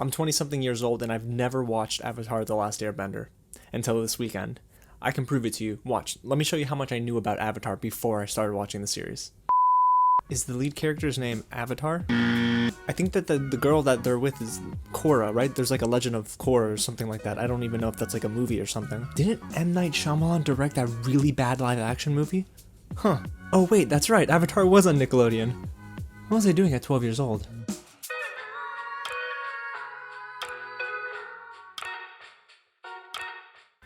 I'm 20 something years old and I've never watched Avatar: The Last Airbender until this weekend. I can prove it to you. Watch. Let me show you how much I knew about Avatar before I started watching the series. Is the lead character's name Avatar? I think that the girl that they're with is Korra, right? There's like a Legend of Korra or something like that. I don't even know if that's like a movie or something. Didn't M. Night Shyamalan direct that really bad live action movie? Huh. Oh wait, that's right. Avatar was on Nickelodeon. What was I doing at 12 years old?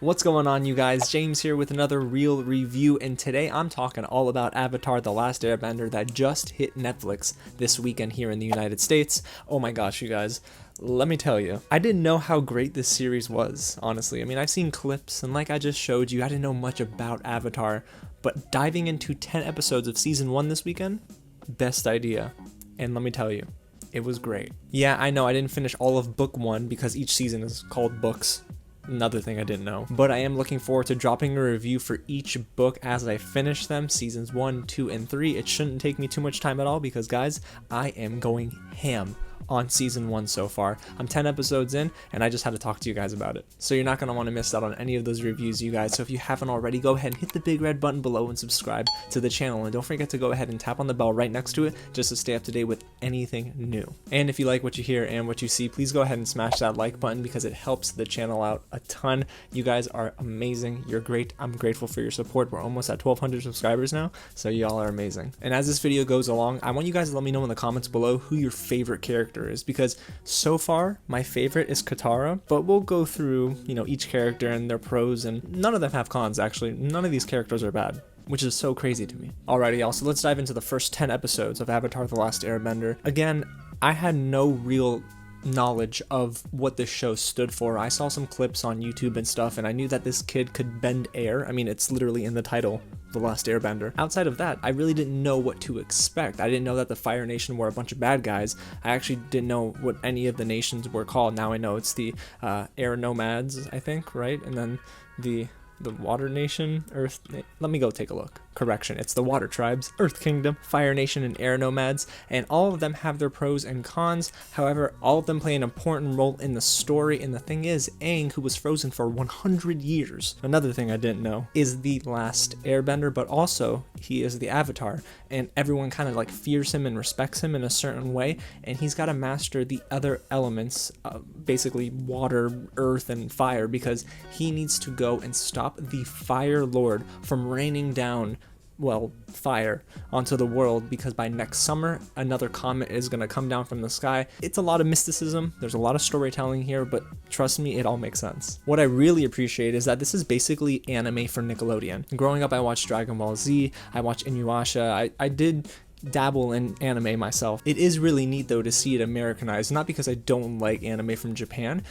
What's going on, you guys? James here with another real review, and today I'm talking all about Avatar: The Last Airbender that just hit Netflix this weekend here in the United States. Oh my gosh, you guys, let me tell you, I didn't know how great this series was, honestly. I mean, I've seen clips, and like I just showed you, I didn't know much about Avatar, but diving into 10 episodes of Season 1 this weekend, best idea. And let me tell you, it was great. Yeah, I know I didn't finish all of Book 1 because each season is called books. Another thing I didn't know. But I am looking forward to dropping a review for each book as I finish them, seasons 1, 2, and 3. It shouldn't take me too much time at all because, guys, I am going ham on season 1 so far. I'm 10 episodes in, and I just had to talk to you guys about it. So you're not going to want to miss out on any of those reviews, you guys. So if you haven't already, go ahead and hit the big red button below and subscribe to the channel. And don't forget to go ahead and tap on the bell right next to it just to stay up to date with anything new. And if you like what you hear and what you see, please go ahead and smash that like button because it helps the channel out a ton. You guys are amazing. You're great. I'm grateful for your support. We're almost at 1,200 subscribers now, so y'all are amazing. And as this video goes along, I want you guys to let me know in the comments below who your favorite character is, because so far my favorite is Katara, but we'll go through, each character and their pros, and none of them have cons. Actually, none of these characters are bad, which is so crazy to me. Alrighty, y'all, so let's dive into the first 10 episodes of Avatar: The Last Airbender. Again, I had no real knowledge of what this show stood for. I saw some clips on YouTube and stuff, and I knew that this kid could bend air. I mean, it's literally in the title, The Last Airbender. Outside of that, I really didn't know what to expect. I didn't know that the Fire Nation were a bunch of bad guys. I actually didn't know what any of the nations were called. Now I know it's the Air Nomads, I think, right? And then the Water Nation, Earth. Let me go take a look. Correction, it's the Water Tribes, Earth Kingdom, Fire Nation, and Air Nomads, and all of them have their pros and cons. However, all of them play an important role in the story, and the thing is, Aang, who was frozen for 100 years, another thing I didn't know, is the last Airbender, but also he is the Avatar, and everyone kind of like fears him and respects him in a certain way, and he's got to master the other elements, basically water, earth, and fire, because he needs to go and stop the Fire Lord from raining down, well, fire onto the world, because by next summer another comet is going to come down from the sky. It's a lot of mysticism, there's a lot of storytelling here, but trust me, it all makes sense. What I really appreciate is that this is basically anime for Nickelodeon. Growing up, I watched Dragon Ball Z, I watched Inuyasha, I did dabble in anime myself. It is really neat though to see it Americanized, not because I don't like anime from Japan,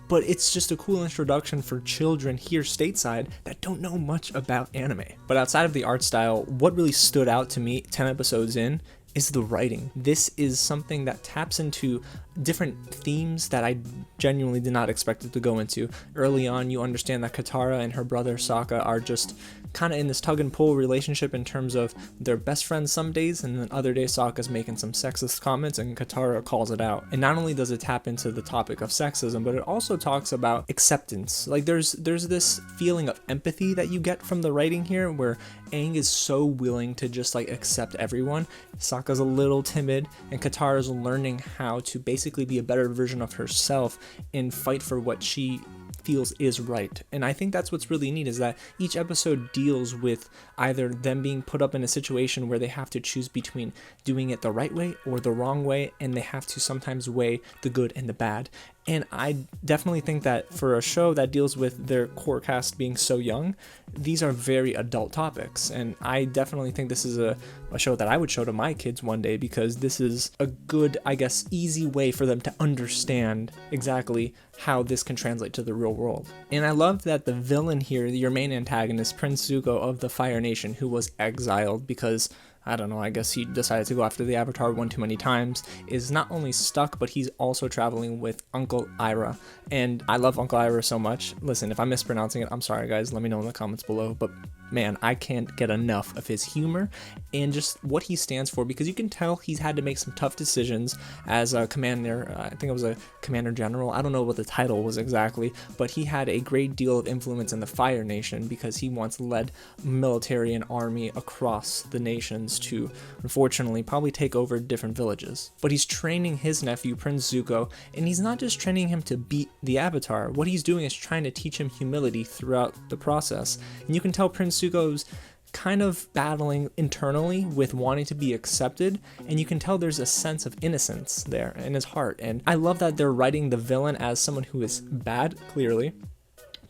but it's just a cool introduction for children here stateside that don't know much about anime. But outside of the art style, what really stood out to me 10 episodes in is the writing. This is something that taps into different themes that I genuinely did not expect it to go into. Early on, you understand that Katara and her brother Sokka are just kind of in this tug and pull relationship in terms of they're best friends some days, and then other days Sokka's making some sexist comments and Katara calls it out. And not only does it tap into the topic of sexism, but it also talks about acceptance. Like there's this feeling of empathy that you get from the writing here, where Aang is so willing to just like accept everyone. Sokka's a little timid, and Katara's learning how to basically be a better version of herself and fight for what she feels is right. And I think that's what's really neat, is that each episode deals with either them being put up in a situation where they have to choose between doing it the right way or the wrong way, and they have to sometimes weigh the good and the bad. And I definitely think that for a show that deals with their core cast being so young, these are very adult topics. And I definitely think this is a show that I would show to my kids one day, because this is a good, I guess, easy way for them to understand exactly how this can translate to the real world. And I love that the villain here, your main antagonist, Prince Zuko of the Fire Nation, who was exiled because, I don't know, I guess he decided to go after the Avatar one too many times, is not only stuck, but he's also traveling with Uncle Iroh. And I love Uncle Iroh so much. Listen, if I'm mispronouncing it, I'm sorry guys, let me know in the comments below, but man, I can't get enough of his humor and just what he stands for, because you can tell he's had to make some tough decisions as a commander. I think it was a commander general. I don't know what the title was exactly, but he had a great deal of influence in the Fire Nation because he once led military and army across the nations to, unfortunately, probably take over different villages. But he's training his nephew, Prince Zuko, and he's not just training him to beat the Avatar. What he's doing is trying to teach him humility throughout the process. And you can tell Prince Zuko's kind of battling internally with wanting to be accepted, and you can tell there's a sense of innocence there in his heart. And I love that they're writing the villain as someone who is bad, clearly,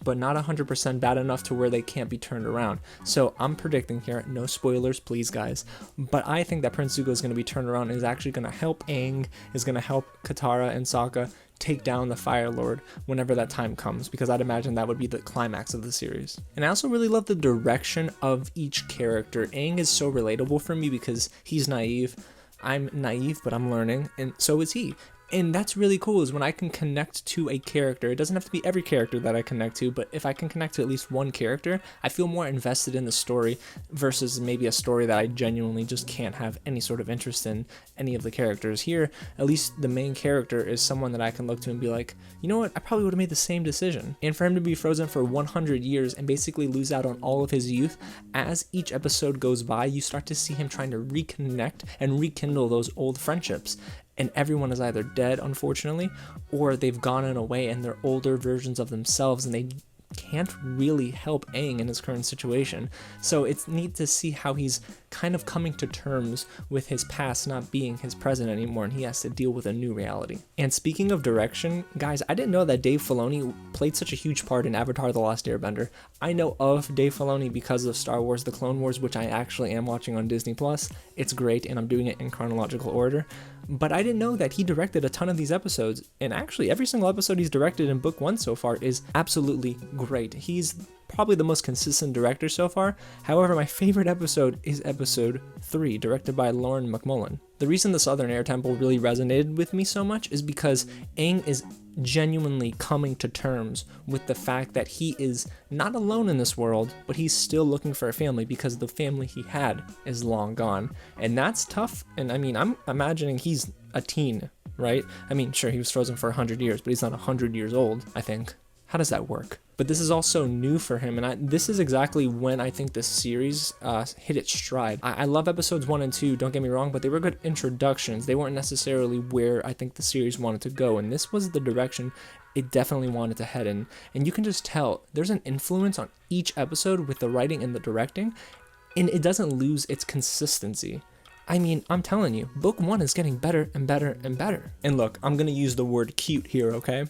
but not 100% bad enough to where they can't be turned around. So I'm predicting here, no spoilers please guys, but I think that Prince Zuko is going to be turned around and is actually going to help Aang, is going to help Katara and Sokka take down the Fire Lord whenever that time comes, because I'd imagine that would be the climax of the series. And I also really love the direction of each character. Aang is so relatable for me because he's naive. I'm naive, but I'm learning, and so is he. And that's really cool, is when I can connect to a character. It doesn't have to be every character that I connect to, but if I can connect to at least one character, I feel more invested in the story versus maybe a story that I genuinely just can't have any sort of interest in any of the characters. Here, at least the main character is someone that I can look to and be like, you know what, I probably would have made the same decision. And for him to be frozen for 100 years and basically lose out on all of his youth, as each episode goes by, you start to see him trying to reconnect and rekindle those old friendships. And everyone is either dead, unfortunately, or they've gone away and they're older versions of themselves, and they can't really help Aang in his current situation. So it's neat to see how he's kind of coming to terms with his past not being his present anymore, and he has to deal with a new reality. And speaking of direction, guys, I didn't know that Dave Filoni played such a huge part in Avatar: The Last Airbender. I know of Dave Filoni because of Star Wars: The Clone Wars, which I actually am watching on Disney+. It's great, and I'm doing it in chronological order. But I didn't know that he directed a ton of these episodes, and actually every single episode he's directed in book 1 so far is absolutely great. He's probably the most consistent director so far. However, my favorite episode is episode 3, directed by Lauren McMullen. The reason the Southern Air Temple really resonated with me so much is because Aang is genuinely coming to terms with the fact that he is not alone in this world, but he's still looking for a family because the family he had is long gone. And that's tough. And I mean, I'm imagining he's a teen, right? I mean, sure, he was frozen for 100 years, but he's not 100 years old, I think. How does that work? But this is also new for him, and this is exactly when I think this series hit its stride. I love episodes 1 and 2, don't get me wrong, but they were good introductions. They weren't necessarily where I think the series wanted to go, and this was the direction it definitely wanted to head in. And you can just tell there's an influence on each episode with the writing and the directing, and it doesn't lose its consistency. I mean, I'm telling you, book 1 is getting better and better and better. And look, I'm gonna use the word cute here, okay?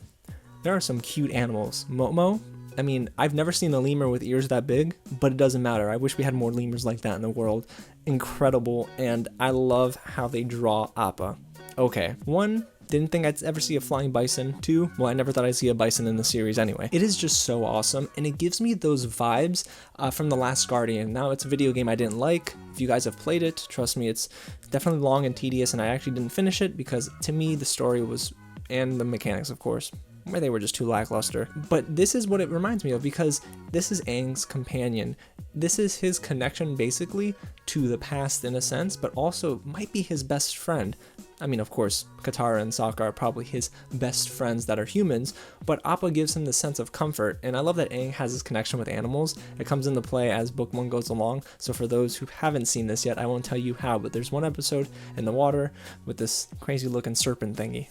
There are some cute animals. Momo, I mean, I've never seen a lemur with ears that big, but it doesn't matter. I wish we had more lemurs like that in the world. Incredible, and I love how they draw Appa. Okay, 1, didn't think I'd ever see a flying bison. 2, well, I never thought I'd see a bison in the series anyway. It is just so awesome, and it gives me those vibes from The Last Guardian. Now, it's a video game I didn't like. If you guys have played it, trust me, it's definitely long and tedious, and I actually didn't finish it because, to me, the story was, and the mechanics, of course, where they were just too lackluster. But this is what it reminds me of, because this is Aang's companion. This is his connection basically to the past in a sense, but also might be his best friend. I mean, of course, Katara and Sokka are probably his best friends that are humans, but Appa gives him the sense of comfort, and I love that Aang has his connection with animals. It comes into play as book 1 goes along, so for those who haven't seen this yet, I won't tell you how, but there's one episode in the water with this crazy looking serpent thingy.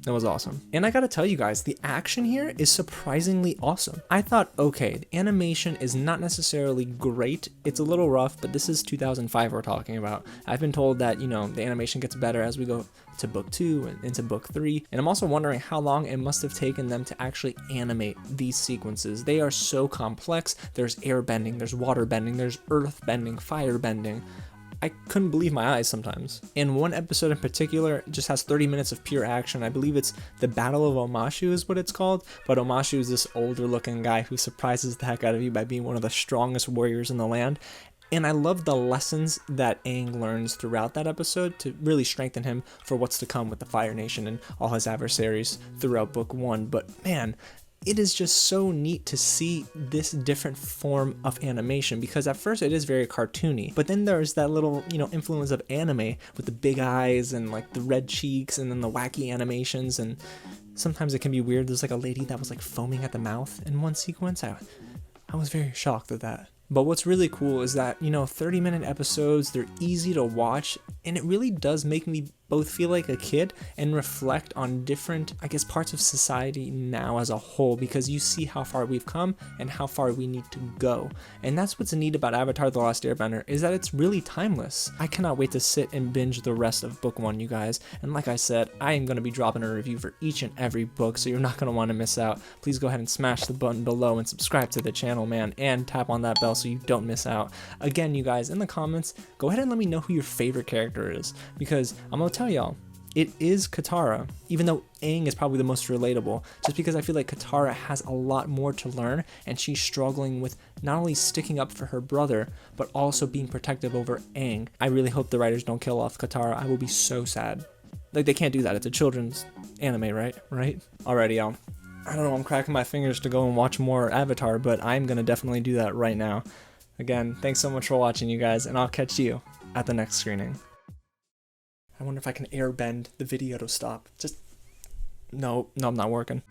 That was awesome. And I gotta tell you guys, the action here is surprisingly awesome. I thought, okay, the animation is not necessarily great. It's a little rough, but this is 2005 we're talking about. I've been told that, you know, the animation gets better as we go to book 2 and into book 3. And I'm also wondering how long it must have taken them to actually animate these sequences. They are so complex. There's air bending, there's water bending, there's earth bending, fire bending. I couldn't believe my eyes sometimes. And one episode in particular just has 30 minutes of pure action. I believe it's the Battle of Omashu is what it's called. But Omashu is this older looking guy who surprises the heck out of you by being one of the strongest warriors in the land. And I love the lessons that Aang learns throughout that episode to really strengthen him for what's to come with the Fire Nation and all his adversaries throughout book 1. But man, it is just so neat to see this different form of animation, because at first it is very cartoony, but then there's that little, influence of anime with the big eyes and like the red cheeks and then the wacky animations, and sometimes it can be weird. There's like a lady that was like foaming at the mouth in one sequence. I was very shocked at that. But what's really cool is that, 30-minute episodes, they're easy to watch, and it really does make me both feel like a kid and reflect on different, parts of society now as a whole, because you see how far we've come and how far we need to go. And that's what's neat about Avatar: The Last Airbender, is that it's really timeless. I cannot wait to sit and binge the rest of book 1, you guys. And like I said, I am going to be dropping a review for each and every book, so you're not going to want to miss out. Please go ahead and smash the button below and subscribe to the channel, man, and tap on that bell so you don't miss out. Again, you guys, in the comments, go ahead and let me know who your favorite character is, because I'm going to tell y'all, it is Katara, even though Aang is probably the most relatable, just because I feel like Katara has a lot more to learn, and she's struggling with not only sticking up for her brother, but also being protective over Aang. I really hope the writers don't kill off Katara. I will be so sad. Like, they can't do that. It's a children's anime, right? Alrighty, y'all. I don't know, I'm cracking my fingers to go and watch more Avatar, but I'm gonna definitely do that right now. Again, thanks so much for watching, you guys, and I'll catch you at the next screening. I wonder if I can airbend the video to stop. No, I'm not working.